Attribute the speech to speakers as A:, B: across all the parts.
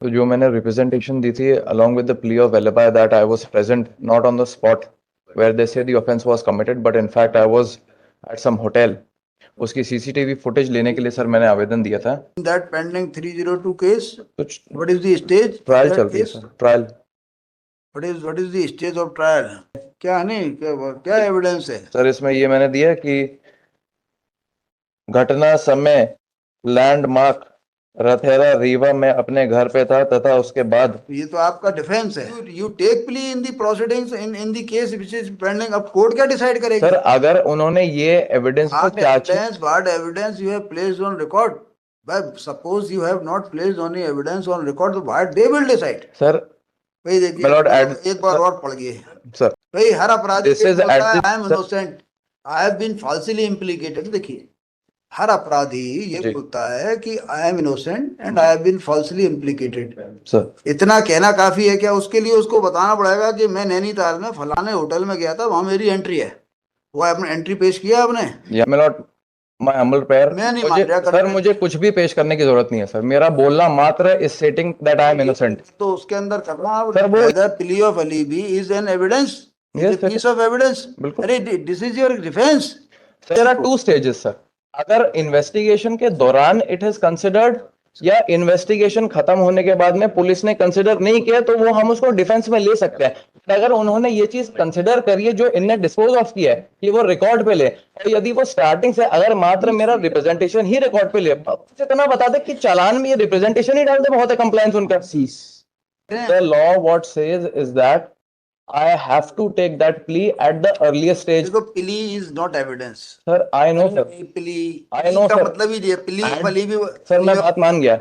A: तो जो मैंने रिप्रेजेंटेशन दी थी along with the plea of alibi that I was present not on the spot where they say the offense was committed but in fact I was at some hotel, उसकी CCTV footage लेने के लिए sir मैंने आवेदन दिया था।
B: That pending 302 case,
A: तो
B: what is the stage?
A: Trial
B: That
A: चल रही है
B: case?
A: Sir, trial.
B: What is the stage of trial? क्या नहीं क्या एविडेंस है?
A: सर इसमें ये मैंने दिया कि घटना समय लैंडमार्क रथेरा रीवा में अपने घर पे था तथा उसके बाद।
B: ये तो आपका डिफेंस है। You take plea in the proceedings in the case which is pending. अब कोर्ट क्या डिसाइड करेगी?
A: सर अगर उन्होंने ये एविडेंस को
B: what evidence you have placed on record? But suppose you have not placed any evidence on record, तो what they will decide?
A: Sir
B: भाई देखिए एक बार और पढ़ गए
A: सर,
B: भाई हर अपराधी
A: This is at the-
B: I am innocent, I have been falsely implicated. देखिए हर अपराधी ये
A: जी।
B: बोलता है कि I am innocent and I have been falsely implicated.
A: Sir
B: इतना कहना काफी है क्या? उसके लिए उसको बताना पड़ेगा कि मैं नैनीताल में फलाने होटल में गया था, वहां मेरी एंट्री है। वो आपने एंट्री पेश किया आपने?
A: My humble prayer.
B: मैं नहीं मान रहा
A: सर मुझे कुछ भी पेश करने की जरूरत नहीं है सर, मेरा बोलना मात्र इस setting that I am innocent.
B: तो उसके अंदर करना
A: सर वो
B: plea of alibi is an evidence, piece of evidence.
A: बिल्कुल।
B: अरे this is your defence.
A: There are two stages sir. अगर इन्वेस्टिगेशन के दौरान इट इज कंसिडर्ड या इन्वेस्टिगेशन खत्म होने के बाद में पुलिस ने कंसिडर नहीं किया तो वो हम उसको डिफेंस में ले सकते हैं। अगर उन्होंने ये चीज कंसिडर करी है जो इनने डिस्पोज ऑफ किया है कि वो रिकॉर्ड पे ले, और यदि वो स्टार्टिंग से अगर मात्र मेरा रिप्रेजेंटेशन ही रिकॉर्ड पे ले, इतना बता दे कि चालान में ये रिप्रेजेंटेशन ही डाल दे, बहुत है कंप्लायंस उनका। The law what says is that I have to take that plea at the earliest stage.
B: देखो plea is not evidence.
A: Sir, I know sir.
B: plea
A: I know
B: का
A: sir.
B: मतलब ही plea
A: सर मैं बात मान गया।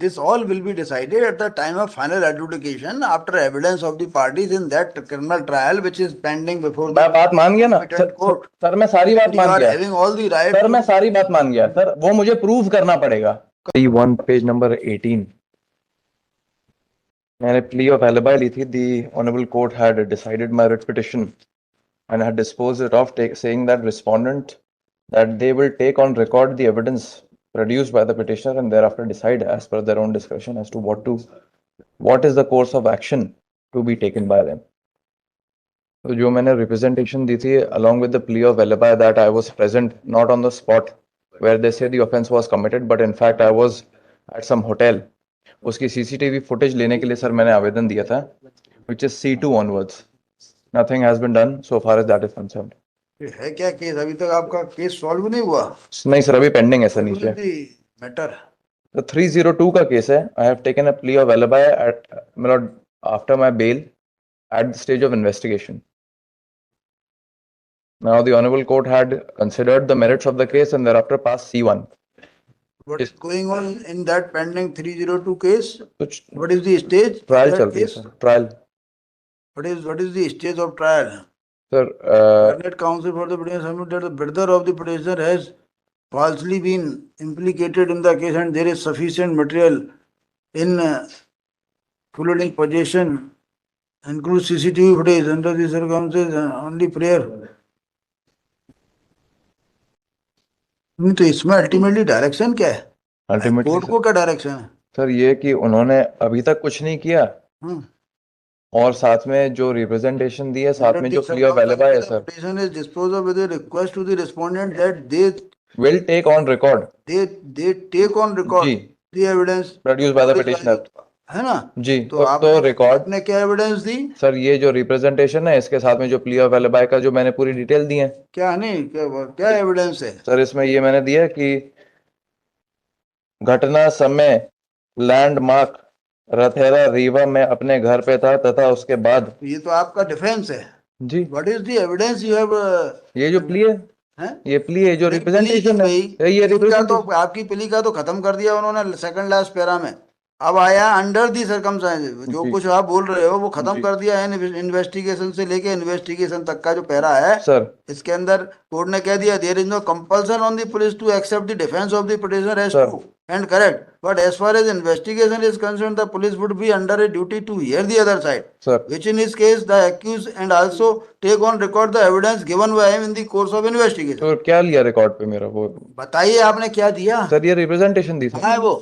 B: This all will be decided at the time of final adjudication after evidence of the parties in that criminal trial which is pending before
A: मैं बात मान गया ना
B: court.
A: सर, मैं सारी बात मान गया।
B: Having all the right.
A: Sir मैं सारी बात मान गया सर, वो मुझे प्रूव करना पड़ेगा। 1 पेज नंबर 18 मैंने plea of alibi ली थी। The honorable court had decided my writ petition and had disposed it of, saying that respondent that they will take on record the evidence produced by the petitioner and thereafter decide as per their own discretion as to what is the course of action to be taken by them. तो जो मैंने representation दी थी along with the plea of alibi that I was present not on the spot where they say the offense was committed but in fact I was at some hotel, उसकी CCTV footage लेने के लिए sir मैंने आवेदन दिया था, which is C2 onwards. Nothing has been done so far as that is concerned.
B: है क्या केस? अभी तक आपका केस सॉल्व नहीं हुआ?
A: नहीं सर, अभी पेंडिंग है सर नीचे।
B: मैटर
A: तो 302 का केस है। I have taken a plea of alibi after my bail at the stage of investigation. Now the honorable court had considered the merits of the case and thereafter passed C1.
B: What is going on in that pending 302 case? What is the stage?
A: Trial चल रही है sir, trial.
B: What is the stage of trial?
A: Sir
B: Learned counsel for the petitioner submitted that the brother of the petitioner has falsely been implicated in the case and there is sufficient material in including possession, includes CCTV footage under the circumstances only prayer. नहीं तो इसमें ultimately direction क्या है?
A: Ultimately
B: court को क्या direction है?
A: Sir ये कि उन्होंने अभी तक कुछ नहीं किया और साथ में जो रिप्रेजेंटेशन दी है, साथ में जो plea of alibi है sir,
B: petition is disposed of with a request to the respondent that they
A: will take on record
B: they take on record
A: जी
B: the evidence
A: produced by the petitioner,
B: है ना
A: जी।
B: तो
A: record
B: आपने क्या evidence दी
A: sir? ये जो representation है इसके साथ में जो plea of alibi का जो मैंने पूरी डिटेल दी है।
B: क्या नहीं क्या एविडेंस है
A: सर? इसमें ये मैंने दिया कि घटना समय लैंडमार्क रथेरा रीवा में अपने घर पे था तथा उसके बाद।
B: ये तो आपका डिफेंस है
A: जी।
B: What is the evidence you have?
A: ये जो प्ली है ये प्ली है जो रिप्रेजेंटेशन है, ये
B: रिप्रेजेंटेशन तो आपकी प्ली का तो खत्म कर दिया उन्होंने सेकंड लास्ट पैरा में। अब आया अंडर दी सर्कमस्टेंसेस, जो कुछ आप बोल रहे हो वो खत्म कर दिया है। इन्वेस्टिगेशन से लेके इन्वेस्टिगेशन तक का जो पैरा है
A: सर,
B: इसके अंदर कोर्ट ने कह दिया there is no compulsion on the police to accept the defence of the petitioner as true and correct, but as far as investigation is concern the police would be under a duty to hear the other side, which in his case the accuse and also take on record the evidence given by him in the course of investigation.
A: तो क्या लिया record पे मेरा? वो
B: बताइए आपने क्या दिया?
A: सर ये रिप्रेजेंटेशन दी थी।
B: है वो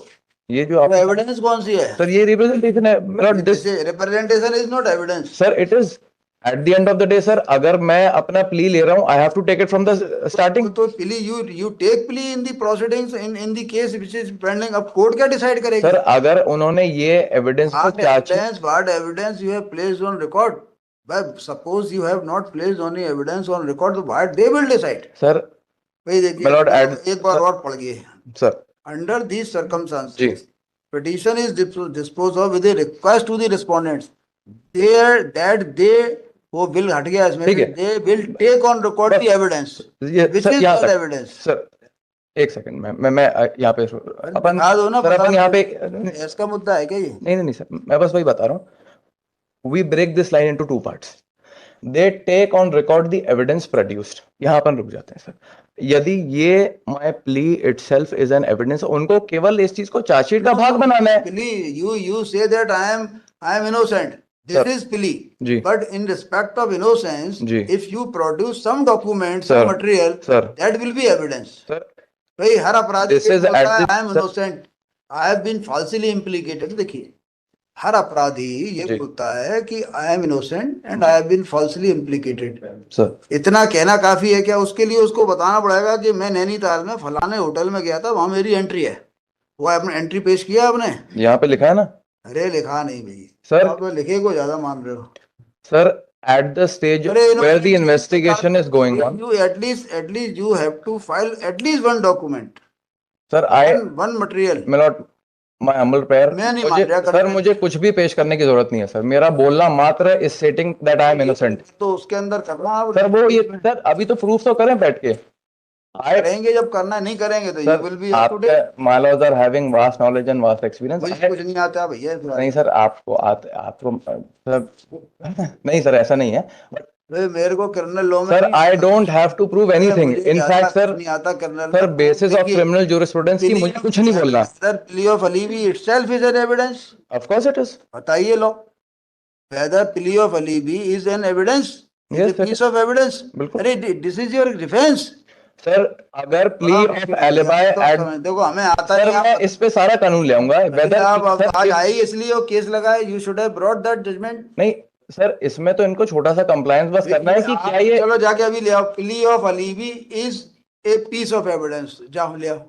A: ये जो आप
B: एविडेंस कौन सी है?
A: सर, ये रिप्रेजेंटेशन है मेरा
B: representation is not evidence.
A: Sir. It is at the end of the day sir, अगर मैं अपना प्ली ले रहा हूँ, I have to take it from the starting.
B: तो plea you take plea in the proceedings in the case which is pending. अब court क्या decide करेगी?
A: सर, अगर उन्होंने ये एविडेंस को
B: what evidence you have placed on record? But suppose you have not placed any evidence on record, तो what they will decide?
A: Sir,
B: भाई देखिए,
A: my lord,
B: एक बार और पढ़िए
A: सर।
B: Under these circumstances,
A: जी।
B: petition is disposed of with a request to the respondents that they वो bill हट गया इसमें
A: ठीक है।
B: they will take on record the evidence
A: ये
B: which
A: सर,
B: is
A: यहाँ
B: not
A: तक
B: evidence।
A: सर, एक सेकंड, मैं यहाँ पे अपन
B: बता दो ना,
A: सर, अपन यहाँ पे
B: इसका मुद्दा है क्या ये?
A: नहीं सर, मैं बस वही बता रहा हूँ। We break this line into two parts. They take on record the evidence produced. यहाँ अपन रुक जाते हैं सर। यदि ये my plea itself is an evidence, उनको केवल इस चीज को चार्जशीट का भाग बनाना है।
B: Plea you say that I am innocent, this is plea,
A: जी।
B: but in respect of innocence,
A: जी।
B: if you produce some document,
A: Sir,
B: some material,
A: sir,
B: that will be evidence।
A: sir,
B: भाई हर अपराधी
A: this is
B: बोलता
A: at
B: है
A: the-
B: I am
A: sir-
B: innocent, I have been falsely implicated। देखिए, हर अपराधी ये
A: जी।
B: बोलता है कि I am innocent and I have been falsely implicated।
A: Sir,
B: इतना कहना काफी है क्या? उसके लिए उसको बताना पड़ेगा कि मैं नैनीताल में फलाने होटल में गया था, वहां मेरी एंट्री है। वो आपने एंट्री पेश किया आपने?
A: यहाँ पे लिखा है ना
B: अरे लिखा नहीं भाई
A: सर।
B: आप तो लिखे को ज्यादा मान रहे हो
A: sir, at the stage where the investigation is going on,
B: you at least you have to file at least one document,
A: sir,
B: one material।
A: my lord, my humble prayer,
B: मैं नहीं मान रहा
A: सर, मुझे कुछ भी पेश करने की जरूरत नहीं है सर। मेरा बोलना मात्र इस setting that I am innocent.
B: तो उसके अंदर करना आप
A: सर, वो ये सर, अभी तो प्रूफ तो करें बैठ के।
B: करेंगे, जब करना नहीं करेंगे तो you will be up to date।
A: my lords are having vast knowledge and vast experience।
B: मुझे कुछ नहीं आता भैया।
A: नहीं सर, आपको सर, नहीं सर, ऐसा नहीं है।
B: भाई मेरे को क्रिमिनल लॉ में
A: sir, I don't have to prove anything. In fact sir,
B: नहीं आता criminal
A: sir, basis of criminal jurisprudence की मुझे कुछ नहीं बोलना।
B: Sir plea of alibi itself is an evidence.
A: Of course it is.
B: बताइए लो, whether plea of alibi is an evidence, is
A: Yes,
B: a piece of evidence।
A: बिल्कुल।
B: अरे this is your defense।
A: Sir, अगर प्ली ऑफ एलिबाई
B: देखो हमें आता
A: sir,
B: नहीं,
A: मैं इस पे सारा कानून ले आऊंगा। वेदर
B: आप आज आई इसलिए वो केस लगाए, you should have brought that judgment।
A: नहीं सर, इसमें तो इनको छोटा सा कंप्लायंस बस करना है कि क्या ये,
B: चलो जाके अभी ले आओ, plea of alibi is a piece of evidence। जाओ ले आओ।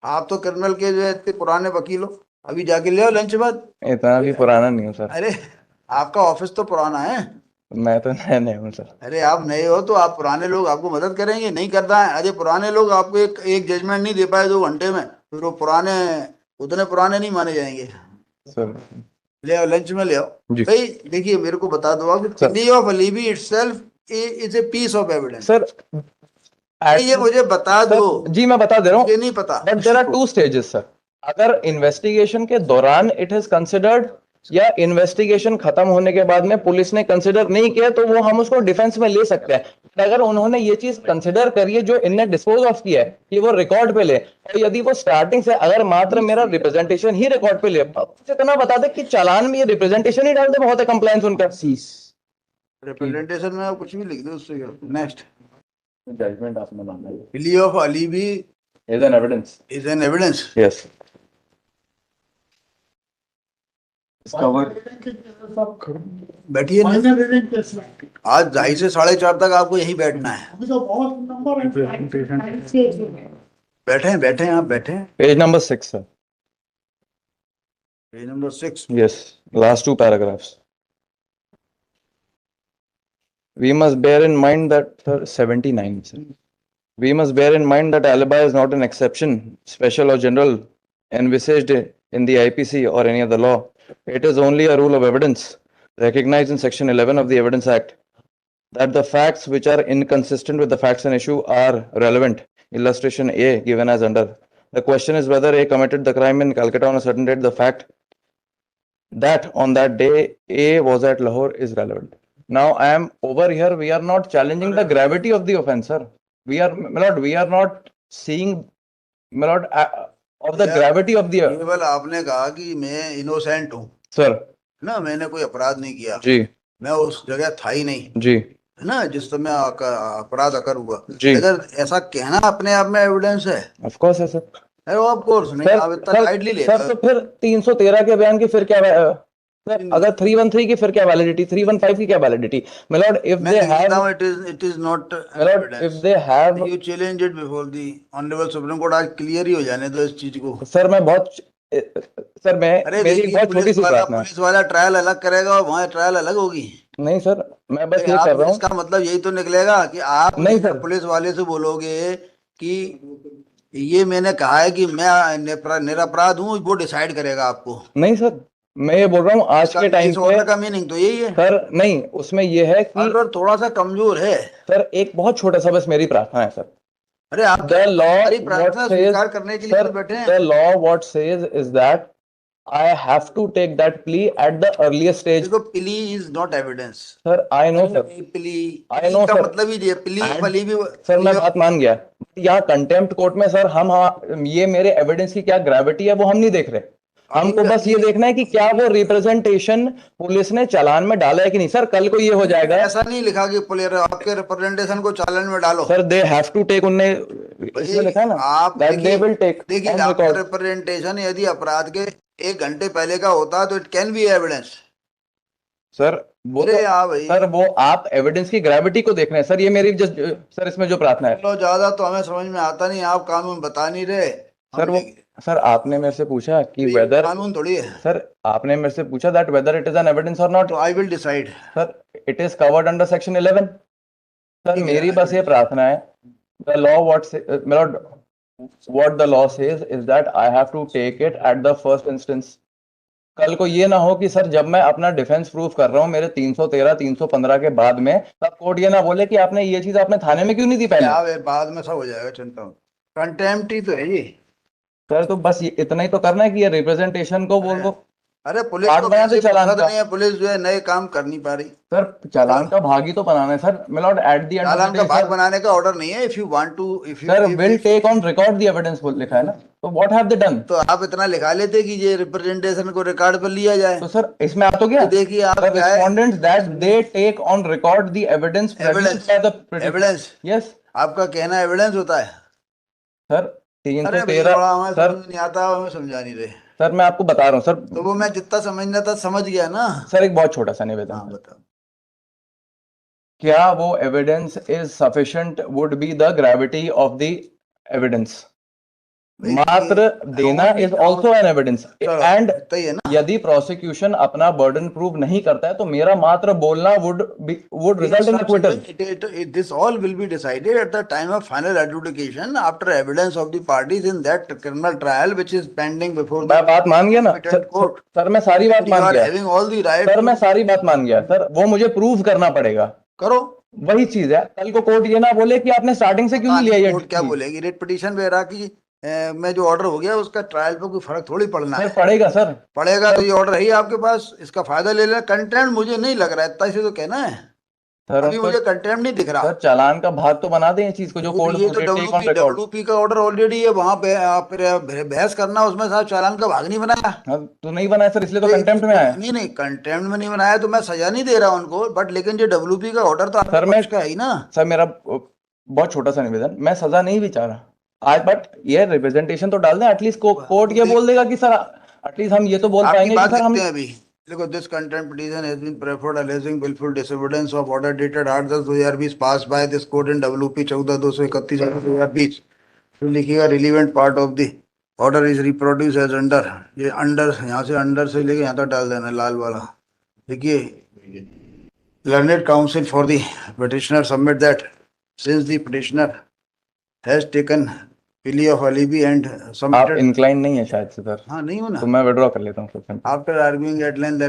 B: आप तो क्रिमिनल के जो है इतने पुराने वकील हो, अभी जाके ले आओ लंच बाद।
A: इतना भी पुराना नहीं हूँ सर।
B: अरे आपका ऑफिस तो पुराना है।
A: मैं तो नया नहीं हूँ सर।
B: अरे आप नए हो तो आप पुराने लोग आपको मदद करेंगे, नहीं करता है। अरे पुराने लोग आपको एक जजमेंट नहीं दे पाए 2 घंटे में, फिर वो पुराने उतने पुराने नहीं माने जाएंगे।
A: सर,
B: ले आओ लंच में ले आओ।
A: जी।
B: भाई देखिए मेरे को बता दो आप, plea of alibi itself is a piece of evidence.
A: Sir,
B: ये मुझे बता दो।
A: जी, मैं बता दे रहा हूँ।
B: मुझे नहीं पता।
A: But there are 2 stages sir. अगर इन्वेस्टिगेशन के दौरान इट इज कंसिडर्ड, या इन्वेस्टिगेशन खत्म होने के बाद में पुलिस ने कंसिडर नहीं किया, तो वो हम उसको डिफेंस में ले सकते हैं। अगर उन्होंने ये चीज कंसिडर करी है, जो इनने डिस्पोज ऑफ किया है, कि वो रिकॉर्ड पे ले, और यदि वो स्टार्टिंग से अगर मात्र मेरा रिप्रेजेंटेशन ही रिकॉर्ड पे ले, इतना बता दे कि चालान में ये रिप्रेजेंटेशन ही डाल दे, बहुत है कंप्लायंस उनका।
B: रिप्रेजेंटेशन में आप कुछ भी लिख दो उससे। नेक्स्ट,
A: जजमेंट आपने माना है।
B: Plea of alibi
A: is an evidence.
B: Is an evidence.
A: Yes.
B: बैठिए, आज 2:30 से 4:30 तक आपको यहीं बैठना है। बैठे आप बैठे।
A: Page number 6 sir.
B: Page number 6।
A: Yes, last 2 paragraphs. We must bear in mind that, sir, 79 sir. We must bear in mind that alibi is not an exception, special or general, envisaged in the IPC or any other law. It is only a rule of evidence recognized in Section 11 of the Evidence Act, that the facts which are inconsistent with the facts in issue are relevant. Illustration A given as under. The question is whether A committed the crime in Calcutta on a certain date. The fact that on that day A was at Lahore is relevant. Now I am over here, we are not challenging the gravity of the offense, sir. We are, my lord, we are not seeing, my lord, of the gravity of the,
B: केवल आपने कहा कि मैं innocent हूँ
A: sir,
B: ना, मैंने कोई अपराध नहीं किया,
A: जी,
B: मैं उस जगह था ही नहीं,
A: जी,
B: है ना, जिस समय अपराध अकर हुआ।
A: जी।
B: अगर ऐसा कहना अपने आप में एविडेंस है?
A: of course है sir.
B: है ऑफ कोर्स नहीं,
A: सर
B: आप इतना लाइटली ले
A: सर तो फिर 313 के बयान की फिर क्या सर, अगर 313 की फिर क्या वैलिडिटी, 315 की क्या वैलिडिटी? my lord, if
B: मैं
A: they
B: देख लेता
A: have
B: हूँ, it is not
A: my lord, if they have
B: you challenge it before the honourable supreme court, आज क्लियर ही हो जाने दो इस चीज को।
A: सर मैं बहुत सर मैं
B: अरे
A: मेरी एक
B: देखिए,
A: बहुत छोटी सी प्रार्थना है।
B: पुलिस वाला ट्रायल अलग करेगा और वहाँ ट्रायल अलग होगी।
A: नहीं सर, मैं बस
B: अरे
A: ये
B: आप,
A: कर रहा हूँ।
B: इसका मतलब यही तो निकलेगा कि आप
A: नहीं सर,
B: पुलिस वाले से बोलोगे कि ये मैंने कहा है कि मैं निरपराध हूँ, वो डिसाइड करेगा आपको।
A: नहीं सर, मैं ये बोल रहा हूँ आज
B: इसका
A: के टाइम
B: इस
A: पे।
B: ऑर्डर का मीनिंग तो यही है।
A: सर नहीं, उसमें ये है कि
B: ऑर्डर थोड़ा सा कमजोर है।
A: सर एक बहुत छोटा सा बस मेरी प्रार्थना है सर।
B: अरे आप
A: द लॉ
B: हमारी
A: व्हाट
B: प्रार्थना
A: सेज,
B: स्वीकार करने के लिए
A: सर
B: तो बैठे हैं।
A: The law what says is that I have to take that plea at the earliest stage.
B: देखो, plea is not evidence.
A: Sir, I know sir.
B: Plea
A: I know
B: का
A: sir.
B: मतलब ही ये प्ली
A: And-
B: वाली भी
A: sir मैं बात मान गया, यहाँ कंटेम्प्ट कोर्ट में सर ये मेरे एविडेंस की क्या ग्रेविटी है वो हम नहीं देख रहे। हमको बस ये देखना है कि क्या वो रिप्रेजेंटेशन पुलिस ने चालान में डाला है कि नहीं। सर कल को ये हो जाएगा,
B: ऐसा नहीं लिखा कि पुलिस आपके रिप्रेजेंटेशन को चालान में डालो।
A: Sir they have to take, उनने इसमें लिखा है ना
B: आप
A: दैट दे विल टेक
B: देखिए
A: ऑन
B: आपका
A: रिकॉर्ड।
B: रिप्रेजेंटेशन यदि अपराध के 1 घंटे पहले का होता तो it can be evidence.
A: Sir वो
B: अरे हाँ भाई,
A: सर वो आप एविडेंस की ग्रेविटी को देख रहे हैं सर। ये मेरी जस्ट सर इसमें जो प्रार्थना है
B: चलो ज्यादा तो हमें समझ में आता नहीं, आप कानून बता नहीं रहे।
A: सर। वो सर आपने मेरे से पूछा कि
B: ये
A: वेदर,
B: कानून थोड़ी है।
A: सर आपने मेरे से पूछा that whether it is an evidence और नॉट।
B: तो I will decide.
A: Sir it is covered under section 11। Sir मेरी बस ये प्रार्थना है, the law what the law says is that I have to take it at the first instance. कल को ये ना हो कि सर जब मैं अपना डिफेंस प्रूफ कर रहा हूँ मेरे 313 315 के बाद में, तब कोर्ट ये ना बोले कि आपने ये चीज आपने थाने में क्यों नहीं दी पहले।
B: बाद में सब हो जाएगा, चिंता मत। कंटेम्प्ट ही तो है ये।
A: सर तो बस इतना ही तो करना है कि ये रिप्रेजेंटेशन को बोल दो।
B: अरे पुलिस
A: कार्ड
B: को
A: बना दे
B: कैसे
A: चालान
B: फुर्सत
A: का।
B: नहीं है, पुलिस जो है नए काम कर नहीं पा रही।
A: सर चालान का भाग ही तो बनाना है sir. my lord, at the end of
B: challan
A: the
B: का
A: day,
B: भाग
A: sir,
B: बनाने का ऑर्डर नहीं है। If you want to, if you
A: sir will take on record the evidence बोल लिखा है ना, तो what have they done?
B: तो आप इतना लिखा लेते कि ये रिप्रेजेंटेशन को रिकॉर्ड पर लिया जाए।
A: तो सर इसमें आ तो गया।
B: तो देखिए आप
A: The
B: क्या है,
A: respondents that they take on record the evidence produced by the petitioner.
B: Evidence.
A: Yes,
B: आपका कहना एविडेंस होता है।
A: सर
B: अरे भाई
A: 313
B: बड़ा हमें
A: सर।
B: समझ में नहीं आता, हमें समझा नहीं रहे।
A: सर मैं आपको बता रहा हूँ सर।
B: तो वो मैं जितना समझना था समझ गया ना।
A: सर एक बहुत छोटा सा निवेदन,
B: हाँ बताओ।
A: क्या वो evidence is sufficient would be the gravity of the evidence. मात्र देना is also an evidence. And यदि प्रोसिक्यूशन अपना बर्डन प्रूव नहीं करता है तो मेरा मात्र बोलना would result in acquittal.
B: This all will be decided at the time of final adjudication after evidence of the parties in that criminal trial which is pending before the
A: मैं बात मान गया ना
B: court.
A: सर, मैं सारी बात
B: You
A: मान
B: are
A: गया
B: having all the right
A: sir,
B: to-
A: मैं सारी बात मान गया सर। वो मुझे प्रूव करना पड़ेगा,
B: करो।
A: वही चीज है। कल को कोर्ट ये ना बोले कि आपने स्टार्टिंग से क्यों नहीं लिया ये
B: कोर्ट क्या बोलेगी, रेट पिटीशन वगैरह की में जो ऑर्डर हो गया उसका ट्रायल पे कोई फर्क थोड़ी पड़ना है।
A: सर पड़ेगा सर,
B: पड़ेगा तो ये ऑर्डर है ही आपके पास, इसका फायदा ले लेना। कंटेम्प्ट मुझे नहीं लग रहा है, इतना से तो कहना है।
A: सर
B: अभी मुझे कंटेम्प्ट नहीं दिख रहा।
A: सर चालान का भाग तो बना दें ये चीज को जो कोर्ट
B: ये तो डब्ल्यूपी का ऑर्डर ऑलरेडी है, वहां पे आप बहस करना, उसमें साहब चालान का भाग नहीं बनाया।
A: तो नहीं बनाया सर, इसलिए तो कंटेम्प्ट में आया।
B: नहीं कंटेम्प्ट में नहीं बनाया तो मैं सजा नहीं दे रहा उनको, बट लेकिन जो डब्ल्यूपी का ऑर्डर तो
A: सर मैं
B: का है ही ना।
A: सर मेरा बहुत छोटा सा निवेदन, मैं सजा नहीं भी चाह रहा आज, बट ये रिप्रेजेंटेशन तो डाल दें एटलीस्ट। कोर्ट ये बोल देगा कि सर एटलीस्ट हम ये तो बोल पाएंगे कि सर हम
B: अभी देखो, this contempt petition has been preferred alleging willful disobedience of order dated 8/10/2020 passed by this court in WP 14/231/2020। तो लिखिएगा relevant part of the order is reproduced as under। ये अंडर, यहाँ से अंडर से लेके यहाँ तक डाल देना लाल वाला। देखिए, learned counsel for the petitioner submit that since the petitioner has taken plea of alibi and
A: आप
B: submitted।
A: इंक्लाइन नहीं है शायद से सर,
B: हाँ नहीं हो ना।
A: तो मैं विड्रॉ कर लेता हूँ sir.
B: After arguing at length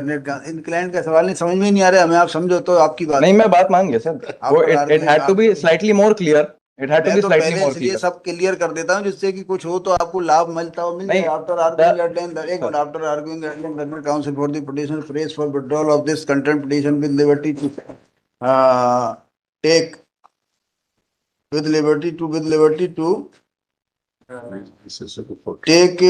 B: incline का सवाल नहीं समझ में नहीं आ रहा है हमें, आप समझो तो आपकी बात
A: नहीं मैं बात मान गया सर, वो it had to be slightly more clear, it had to be slightly more
B: clear. सब क्लियर कर देता हूँ जिससे कि कुछ हो तो आपको लाभ मिलता हो, मिल जाए। आफ्टर आर्ग्यूइंग एट लेंथ, एक minute, after arguing at length learned counsel for the petition prays for withdrawal of this contempt petition with liberty to take with liberty to take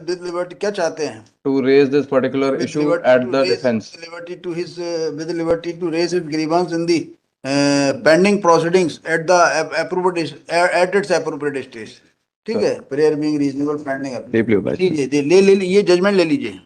B: with liberty क्या चाहते हैं,
A: to raise this particular issue at the defense,
B: liberty to his with liberty to raise his grievance in the pending proceedings at the appropriate at its appropriate stage। ठीक है, prayer being reasonable pending
A: Deeply obliged.
B: लीजिए, ये judgement ले लीजिए।